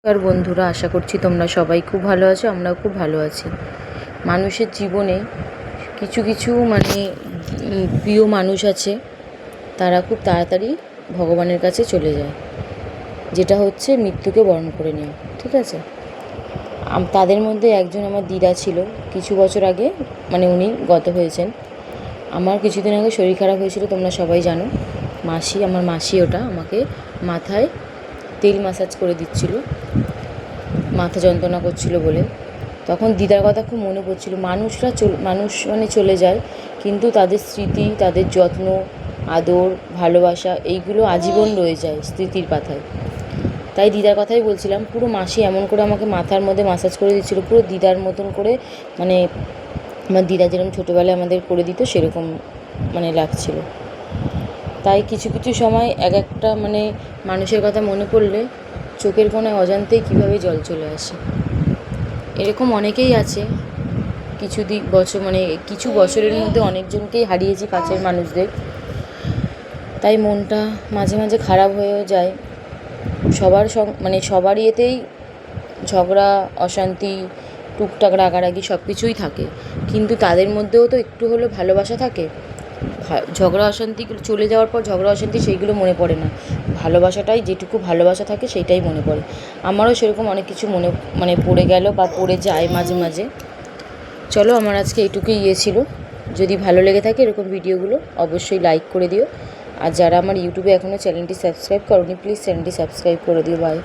আর বন্ধুরা, আশা করছি তোমরা সবাই খুব ভালো আছো। আমরাও খুব ভালো আছি। মানুষের জীবনে কিছু কিছু প্রিয় মানুষ আছে, তারা খুব তাড়াতাড়ি ভগবানের কাছে চলে যায়, যেটা হচ্ছে মৃত্যুকে বরণ করে নেওয়া। ঠিক আছে, তাদের মধ্যে একজন আমার দিদা ছিল। কিছু বছর আগে উনি গত হয়েছেন। আমার কিছুদিন আগে শরীর খারাপ হয়েছিল, তোমরা সবাই জানো। আমার মাসি ওটা আমাকে মাথায় তেল ম্যাসাজ করে দিচ্ছিল, মাথা যন্ত্রণা করছিল বলে। তখন দিদার কথা খুব মনে পড়ছিল। মানুষ চলে যায়, কিন্তু তাদের স্মৃতি, তাদের যত্ন, আদর, ভালোবাসা এইগুলো আজীবন রয়ে যায় স্মৃতির পাতায়। তাই দিদার কথাই বলছিলাম। পুরো মাসি এমন করে আমাকে মাথার মধ্যে ম্যাসাজ করে দিচ্ছিল, পুরো দিদার মতন করে। আমার দিদা যেরকম ছোটোবেলায় আমাদের করে দিত সেরকম লাগছিল। তাই কিছু কিছু সময় এক একটা মানুষের কথা মনে পড়লে চোখের কোণায় অজান্তেই কীভাবে জল চলে আসে। এরকম অনেকেই আছে। কিছু বছরের মধ্যে অনেকজনকেই হারিয়েছি, কাছের মানুষদের। তাই মনটা মাঝে মাঝে খারাপ হয়েও যায়। সবার ইয়েতেই ঝগড়া, অশান্তি, টুকটাক রাগারাগি সব কিছুই থাকে, কিন্তু তাদের মধ্যেও তো একটু হলেও ভালোবাসা থাকে। ঝগড়া অশান্তিগুলো চলে যাওয়ার পর ঝগড়া অশান্তি সেইগুলো মনে পড়ে না, ভালোবাসাটাই, যেটুকু ভালোবাসা থাকে সেইটাই মনে পড়ে। আমারও সেরকম অনেক কিছু পড়ে গেল বা পড়ে যায় মাঝে মাঝে। চলো, আমার আজকে এইটুকুই ছিল। যদি ভালো লেগে থাকে এরকম ভিডিওগুলো, অবশ্যই লাইক করে দিও। আর যারা আমার ইউটিউবে এখনও চ্যানেলটি সাবস্ক্রাইব করোনি, প্লিজ চ্যানেলটি সাবস্ক্রাইব করে দিও। বাই।